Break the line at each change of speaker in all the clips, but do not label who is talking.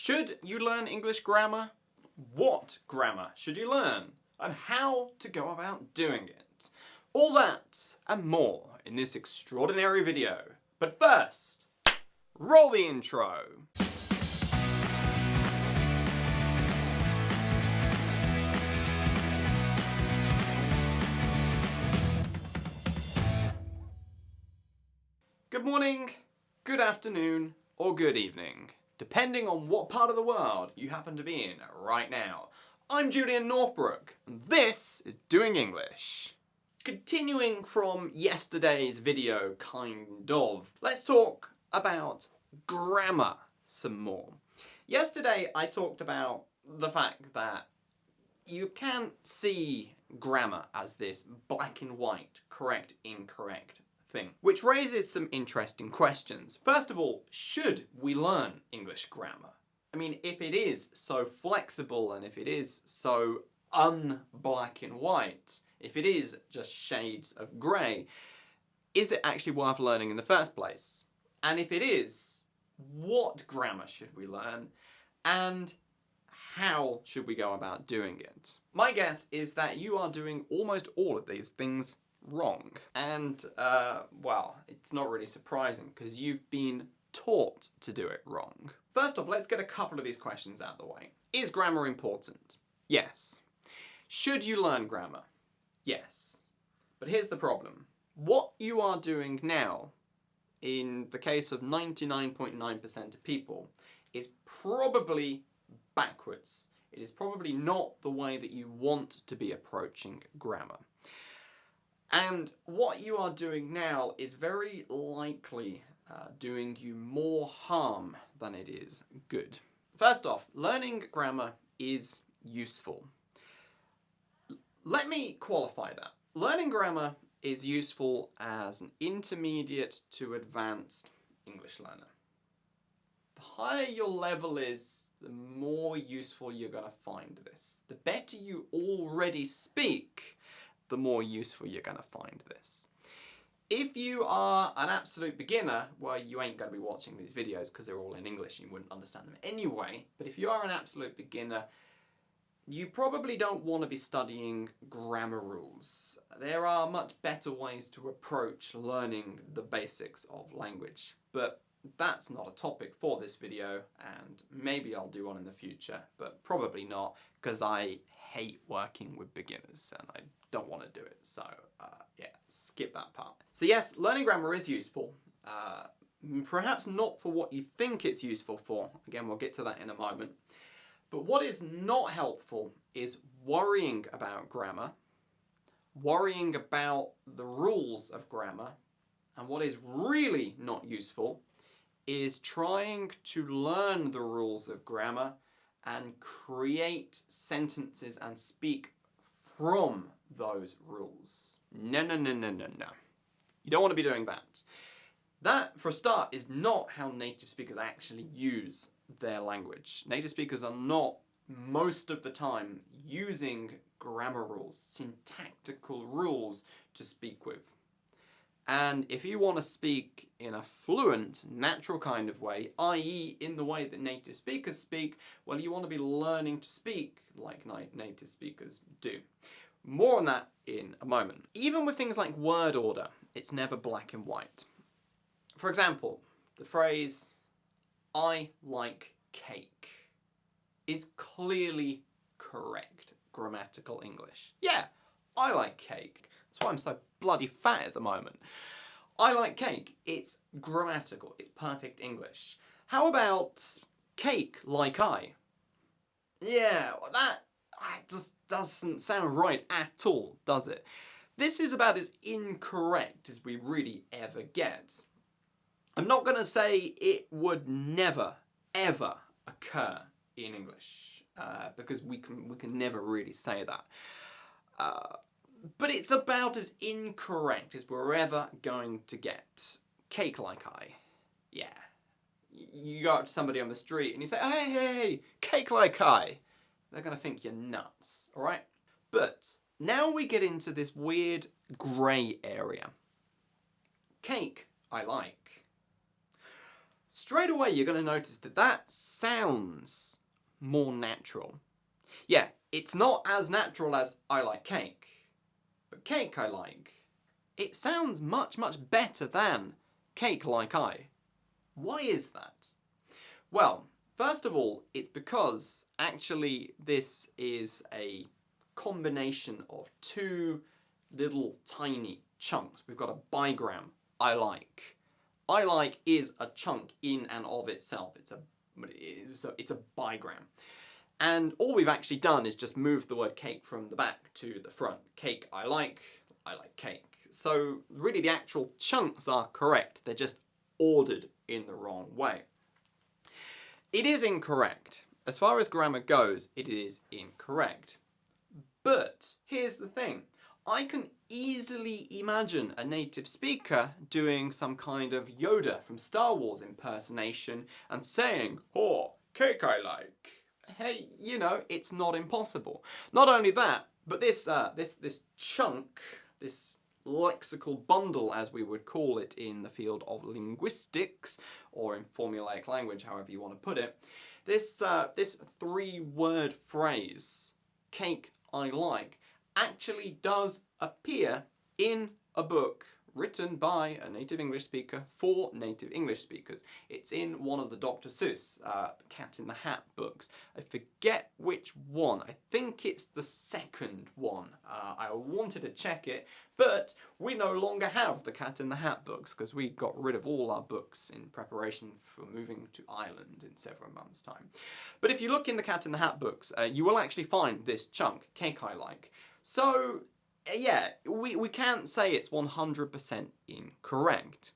Should you learn English grammar? What grammar should you learn? And how to go about doing it? All that and more in this extraordinary video. But first, roll the intro. Good morning, good afternoon, or good evening, depending on what part of the world you happen to be in right now. I'm Julian Northbrook, and this is Doing English. Continuing from yesterday's video, kind of, let's talk about grammar some more. Yesterday I talked about the fact that you can't see grammar as this black and white, correct, incorrect thing, which raises some interesting questions. First of all, should we learn English grammar? I mean, if it is so flexible and if it is so un-black and white, if it is just shades of grey, is it actually worth learning in the first place? And if it is, what grammar should we learn? And how should we go about doing it? My guess is that you are doing almost all of these things wrong. And, well, it's not really surprising because you've been taught to do it wrong. First off, let's get a couple of these questions out of the way. Is grammar important? Yes. Should you learn grammar? Yes. But here's the problem. What you are doing now, in the case of 99.9% of people, is probably backwards. It is probably not the way that you want to be approaching grammar. And what you are doing now is very likely doing you more harm than it is good. First off, learning grammar is useful. Let me qualify that. Learning grammar is useful as an intermediate to advanced English learner. The higher your level is, the more useful you're going to find this. The better you already speak, the more useful you're going to find this. If you are an absolute beginner, well, you ain't going to be watching these videos because they're all in English and you wouldn't understand them anyway. But if you are an absolute beginner, you probably don't want to be studying grammar rules. There are much better ways to approach learning the basics of language. But that's not a topic for this video, and maybe I'll do one in the future, but probably not, because I hate working with beginners and I don't want to do it. So yeah, skip that part. So yes, learning grammar is useful. Perhaps not for what you think it's useful for. Again, we'll get to that in a moment. But what is not helpful is worrying about grammar, worrying about the rules of grammar, and what is really not useful is trying to learn the rules of grammar and create sentences and speak from those rules. No. You don't want to be doing that. That, for a start, is not how native speakers actually use their language. Native speakers are not, most of the time, using grammar rules, syntactical rules to speak with. And if you want to speak in a fluent, natural kind of way, i.e. in the way that native speakers speak, well, you want to be learning to speak like native speakers do. More on that in a moment. Even with things like word order, it's never black and white. For example, the phrase, "I like cake," is clearly correct grammatical English. Yeah, I like cake. That's why I'm so bloody fat at the moment. I like cake. It's grammatical. It's perfect English. How about cake like I? Yeah, that just doesn't sound right at all, does it? This is about as incorrect as we really ever get. I'm not going to say it would never, ever occur in English, because we can never really say that. But it's about as incorrect as we're ever going to get. Cake like I. Yeah. You go up to somebody on the street and you say, hey, cake like I. They're going to think you're nuts, alright? But now we get into this weird grey area. Cake I like. straight away you're going to notice that that sounds more natural. Yeah, it's not as natural as I like cake, but cake I like. It sounds much, much better than cake like I. Why is that? Well, first of all, it's because actually this is a combination of two little tiny chunks. We've got a bigram, I like. I like is a chunk in and of itself. It's a bigram. And all we've actually done is just move the word cake from the back to the front. Cake, I like cake. So really the actual chunks are correct. They're just ordered in the wrong way. It is incorrect. As far as grammar goes, it is incorrect. But here's the thing. I can easily imagine a native speaker doing some kind of Yoda from Star Wars impersonation and saying, "Oh, cake I like." Hey, you know, it's not impossible. Not only that, but this chunk, this lexical bundle, as we would call it in the field of linguistics, or in formulaic language, however you want to put it, this three-word phrase, cake I like, actually does appear in a book written by a native English speaker for native English speakers. It's in one of the Dr. Seuss Cat in the Hat books. I forget which one. I think it's the second one. I wanted to check it, but we no longer have the Cat in the Hat books because we got rid of all our books in preparation for moving to Ireland in several months' time. But if you look in the Cat in the Hat books, you will actually find this chunk, cake I like. So yeah, we can't say it's 100% incorrect.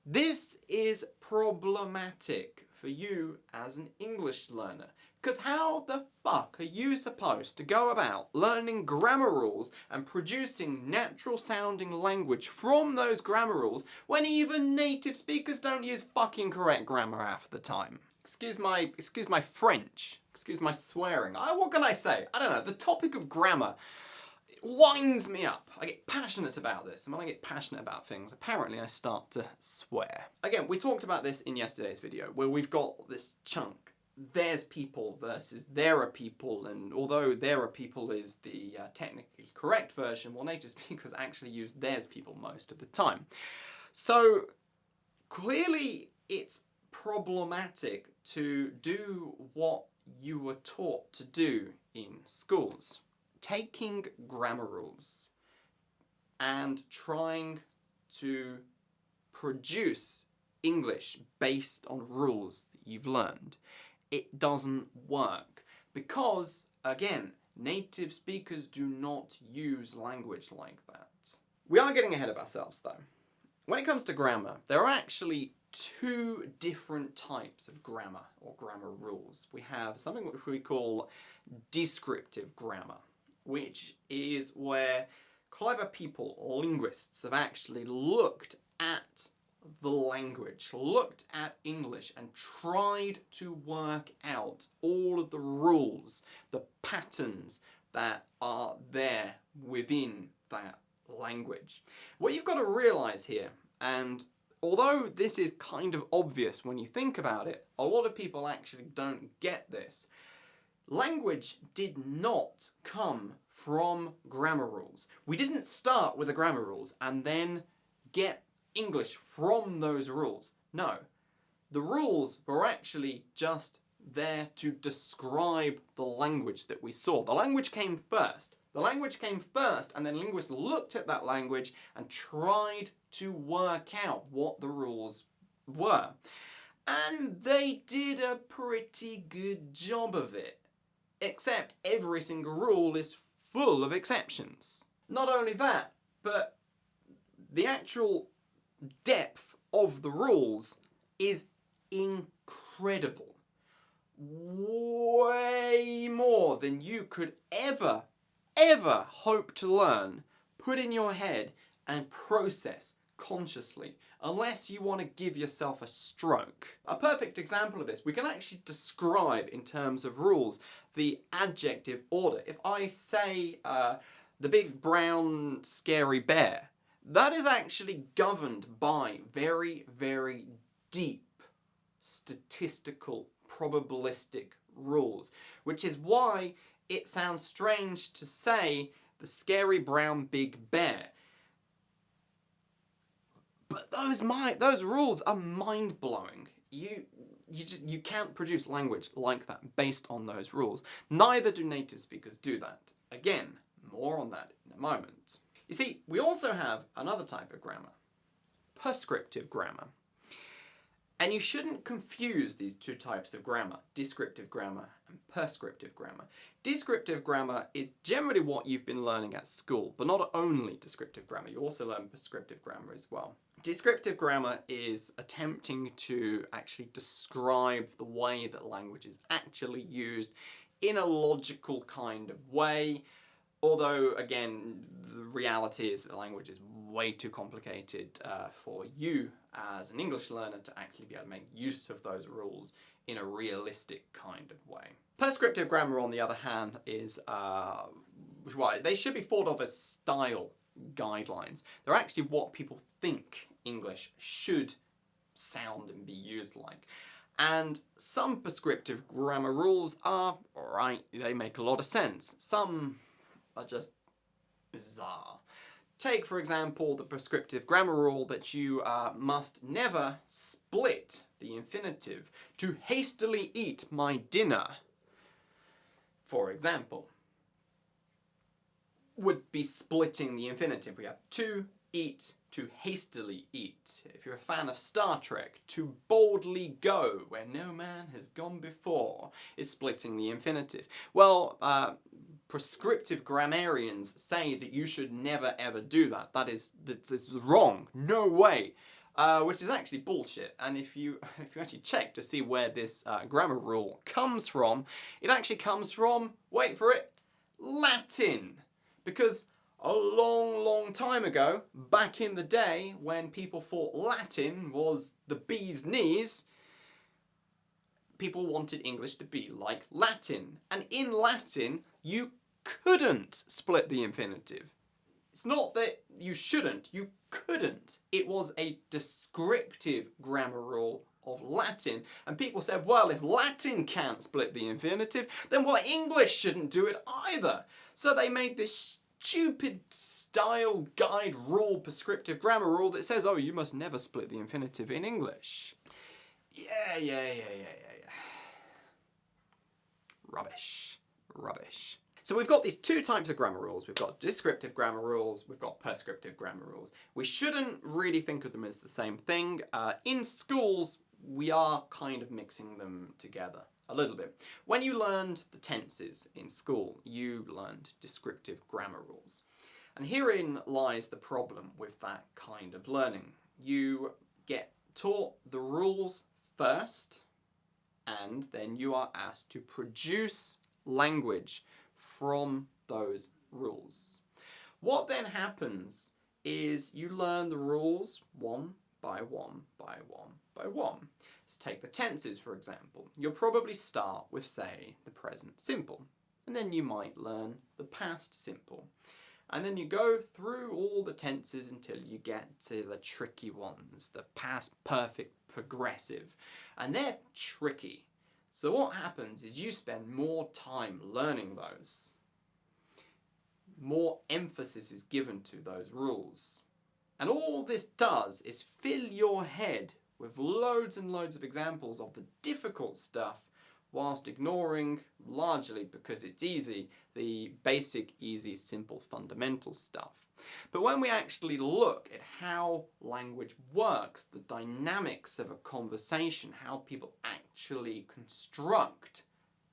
This is problematic for you as an English learner, because how the fuck are you supposed to go about learning grammar rules and producing natural sounding language from those grammar rules when even native speakers don't use fucking correct grammar half the time? Excuse my French, excuse my swearing. What can I say? I don't know, the topic of grammar winds me up. I get passionate about this, and when I get passionate about things, apparently I start to swear. Again, we talked about this in yesterday's video, where we've got this chunk, there's people versus there are people, and although there are people is the technically correct version, well, native speakers actually use there's people most of the time. So clearly it's problematic to do what you were taught to do in schools. Taking grammar rules and trying to produce English based on rules that you've learned, it doesn't work because, again, native speakers do not use language like that. We are getting ahead of ourselves though. When it comes to grammar, there are actually two different types of grammar or grammar rules. We have something which we call descriptive grammar, which is where clever people, linguists, have actually looked at the language, looked at English and tried to work out all of the rules, the patterns that are there within that language. What you've got to realise here, and although this is kind of obvious when you think about it, a lot of people actually don't get this. Language did not come from grammar rules. We didn't start with the grammar rules and then get English from those rules. No, the rules were actually just there to describe the language that we saw. The language came first. The language came first, and then linguists looked at that language and tried to work out what the rules were. And they did a pretty good job of it. Except every single rule is full of exceptions. Not only that, but the actual depth of the rules is incredible. Way more than you could ever hope to learn, put in your head, and process consciously, unless you want to give yourself a stroke. A perfect example of this, we can actually describe in terms of rules the adjective order. If I say the big brown scary bear, that is actually governed by very, very deep statistical, probabilistic rules, which is why it sounds strange to say the scary brown big bear. But those rules are mind-blowing. You can't produce language like that based on those rules. Neither do native speakers do that. Again, more on that in a moment. You see, we also have another type of grammar, prescriptive grammar. And you shouldn't confuse these two types of grammar, descriptive grammar and prescriptive grammar. Descriptive grammar is generally what you've been learning at school, but not only descriptive grammar, you also learn prescriptive grammar as well. Descriptive grammar is attempting to actually describe the way that language is actually used in a logical kind of way, although again, the reality is that language is way too complicated for you as an English learner to actually be able to make use of those rules in a realistic kind of way. Prescriptive grammar, on the other hand, is they should be thought of as style guidelines. They're actually what people think English should sound and be used like. And some prescriptive grammar rules are alright, they make a lot of sense. Some are just bizarre. Take, for example, the prescriptive grammar rule that you must never split the infinitive. To hastily eat my dinner, for example, would be splitting the infinitive. We have to eat, to hastily eat. If you're a fan of Star Trek, to boldly go where no man has gone before is splitting the infinitive. Well, prescriptive grammarians say that you should never ever do that. That's wrong. No way. Which is actually bullshit. And if you actually check to see where this grammar rule comes from, it actually comes from, wait for it, Latin. Because a long time ago, back in the day when people thought Latin was the bee's knees, people wanted English to be like Latin. And in Latin, you couldn't split the infinitive. It's not that you shouldn't, you couldn't. It was a descriptive grammar rule of Latin. And people said, well, if Latin can't split the infinitive, then well, English shouldn't do it either. So they made this stupid style guide rule, prescriptive grammar rule that says, oh, you must never split the infinitive in English. Yeah. Rubbish. So we've got these two types of grammar rules. We've got descriptive grammar rules, we've got prescriptive grammar rules. We shouldn't really think of them as the same thing. In schools, we are kind of mixing them together a little bit. When you learned the tenses in school, you learned descriptive grammar rules. And herein lies the problem with that kind of learning. You get taught the rules first, and then you are asked to produce language from those rules. What then happens is you learn the rules one by one by one by one. Let's take the tenses, for example. You'll probably start with, say, the present simple, and then you might learn the past simple. And then you go through all the tenses until you get to the tricky ones, the past perfect progressive. And they're tricky. So what happens is you spend more time learning those. More emphasis is given to those rules. And all this does is fill your head with loads and loads of examples of the difficult stuff whilst ignoring, largely because it's easy, the basic, easy, simple, fundamental stuff. But when we actually look at how language works, the dynamics of a conversation, how people actually construct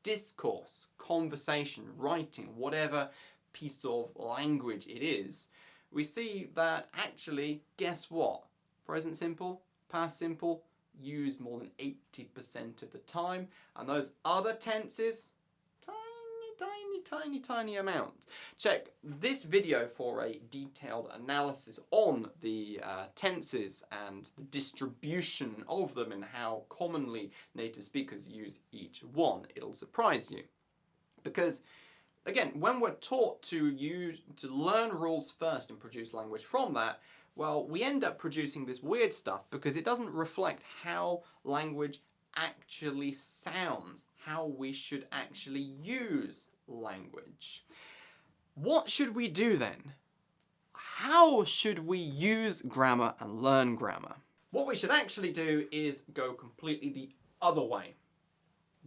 discourse, conversation, writing, whatever piece of language it is, we see that actually, guess what? Present simple, past simple, used more than 80% of the time, and those other tenses, tiny amount. Check this video for a detailed analysis on the tenses and the distribution of them and how commonly native speakers use each one. It'll surprise you. Because again, when we're taught to learn rules first and produce language from that, well, we end up producing this weird stuff because it doesn't reflect how language actually sounds, how we should actually use language. What should we do then? How should we use grammar and learn grammar? What we should actually do is go completely the other way.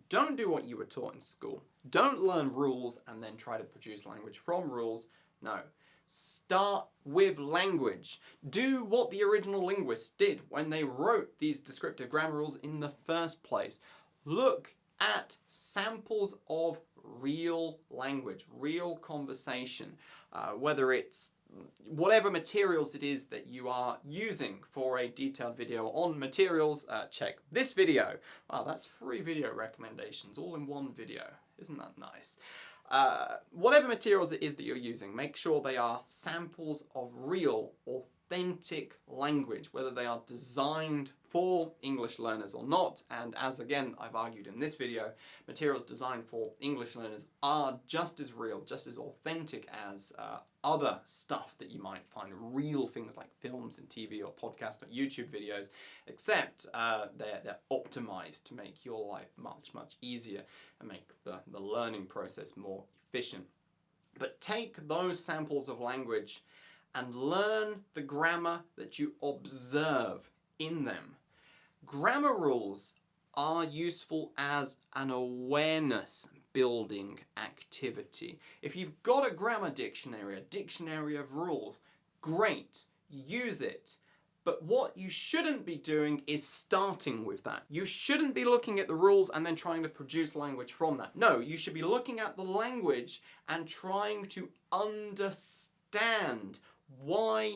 Don't do what you were taught in school. Don't learn rules and then try to produce language from rules. No. Start with language. Do what the original linguists did when they wrote these descriptive grammar rules in the first place. Look at samples of real language, real conversation, whether it's whatever materials it is that you are using. For a detailed video on materials, check this video. Wow, that's 3 video recommendations all in one video. Isn't that nice? Whatever materials it is that you're using, make sure they are samples of real, authentic language, whether they are designed for English learners or not. And as again I've argued in this video, materials designed for English learners are just as real, just as authentic as other stuff that you might find, real things like films and TV or podcast or YouTube videos, except they're optimized to make your life much, much easier and make the learning process more efficient. But take those samples of language and learn the grammar that you observe in them. Grammar rules are useful as an awareness building activity. If you've got a grammar dictionary, a dictionary of rules, great, use it. But what you shouldn't be doing is starting with that. You shouldn't be looking at the rules and then trying to produce language from that. No, you should be looking at the language and trying to understand why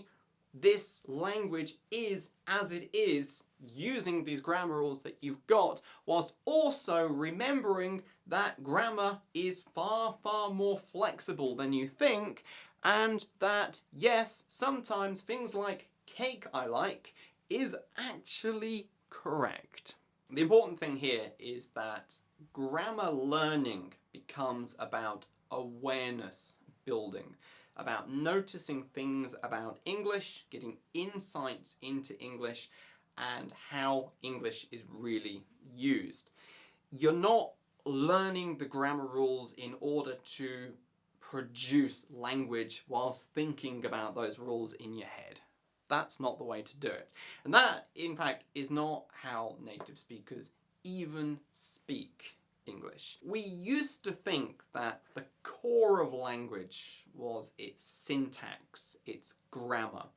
this language is as it is, using these grammar rules that you've got, whilst also remembering that grammar is far, far more flexible than you think, and that, yes, sometimes things like cake I like is actually correct. The important thing here is that grammar learning becomes about awareness building, about noticing things about English, getting insights into English, and how English is really used. You're not learning the grammar rules in order to produce language whilst thinking about those rules in your head. That's not the way to do it. And that, in fact, is not how native speakers even speak English. We used to think that the core of language was its syntax, its grammar,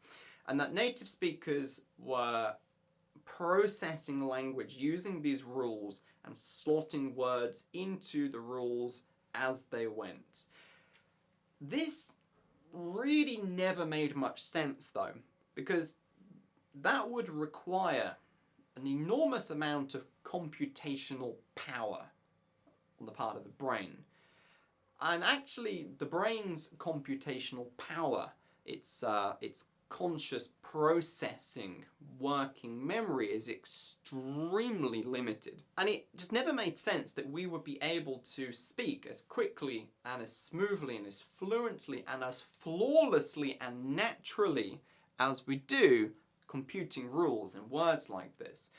and that native speakers were processing language using these rules and slotting words into the rules as they went. This really never made much sense though, because that would require an enormous amount of computational power on the part of the brain. And actually the brain's computational power, its conscious processing working memory is extremely limited. And it just never made sense that we would be able to speak as quickly and as smoothly and as fluently and as flawlessly and naturally as we do computing rules and words like this.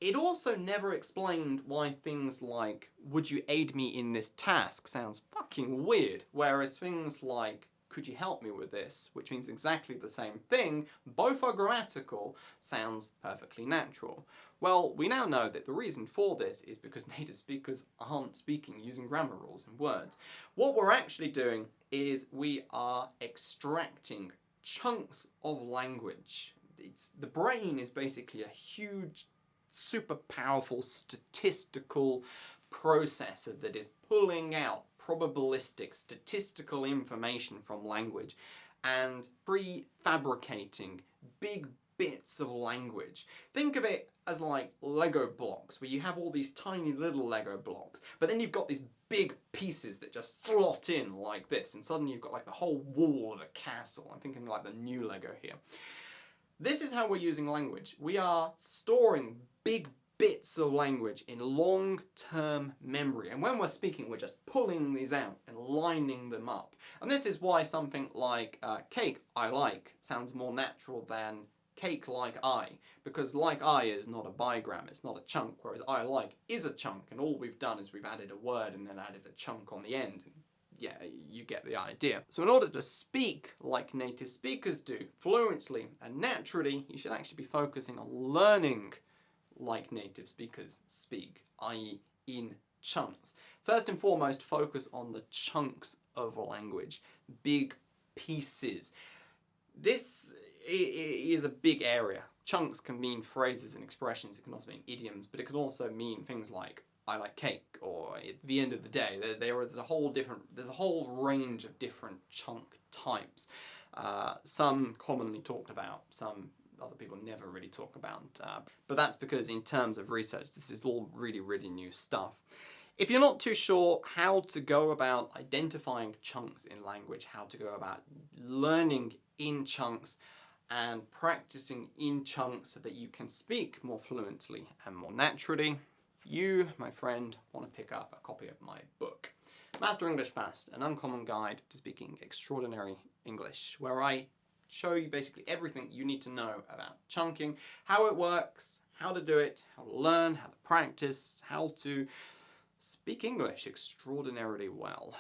It also never explained why things like, would you aid me in this task, sounds fucking weird, whereas things like, could you help me with this, which means exactly the same thing, both are grammatical, sounds perfectly natural. Well, we now know that the reason for this is because native speakers aren't speaking using grammar rules and words. What we're actually doing is we are extracting chunks of language. The brain is basically a huge, super powerful statistical processor that is pulling out probabilistic statistical information from language and prefabricating big bits of language. Think of it as like Lego blocks, where you have all these tiny little Lego blocks, but then you've got these big pieces that just slot in like this, and suddenly you've got like the whole wall of a castle. I'm thinking like the new Lego here. This is how we're using language. We are storing big bits of language in long-term memory, and when we're speaking we're just pulling these out and lining them up. And this is why something like cake I like sounds more natural than cake like I, because like I is not a bigram, it's not a chunk, whereas I like is a chunk, and all we've done is we've added a word and then added a chunk on the end. Yeah, you get the idea. So in order to speak like native speakers do, fluently and naturally, you should actually be focusing on learning like native speakers speak, i.e. in chunks. First and foremost, focus on the chunks of a language, big pieces. This is a big area. Chunks can mean phrases and expressions, it can also mean idioms, but it can also mean things like I like cake, or at the end of the day. There's a whole range of different chunk types. Some commonly talked about, some other people never really talk about, but that's because in terms of research, this is all really, really new stuff. If you're not too sure how to go about identifying chunks in language, how to go about learning in chunks and practicing in chunks so that you can speak more fluently and more naturally, you, my friend, want to pick up a copy of my book, Master English Fast, an uncommon guide to speaking extraordinary English, where I show you basically everything you need to know about chunking, how it works, how to do it, how to learn, how to practice, how to speak English extraordinarily well.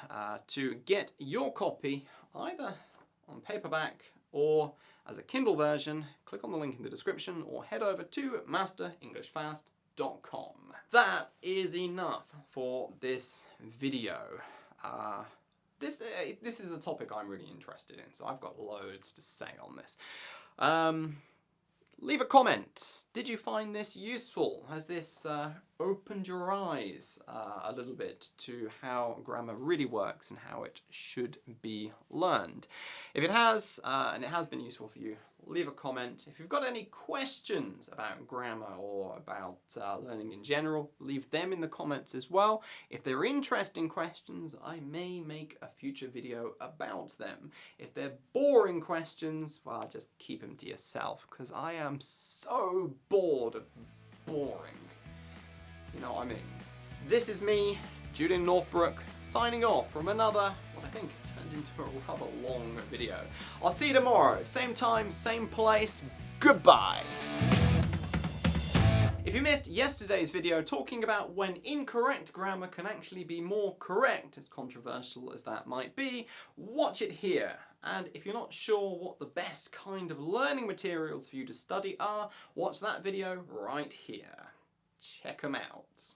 To get your copy, either on paperback or as a Kindle version, click on the link in the description or head over to masterenglishfast.com. That is enough for this video. This is a topic I'm really interested in, so I've got loads to say on this. Leave a comment. Did you find this useful? Has this opened your eyes a little bit to how grammar really works and how it should be learned? If it has, and it has been useful for you, leave a comment. If you've got any questions about grammar or about learning in general, leave them in the comments as well. If they're interesting questions, I may make a future video about them. If they're boring questions, well, just keep them to yourself, because I am so bored of boring. You know what I mean? This is me, Julian Northbrook, signing off from another, what I think has turned into a rather long video. I'll see you tomorrow, same time, same place. Goodbye. If you missed yesterday's video talking about when incorrect grammar can actually be more correct, as controversial as that might be, watch it here. And if you're not sure what the best kind of learning materials for you to study are, watch that video right here. Check them out.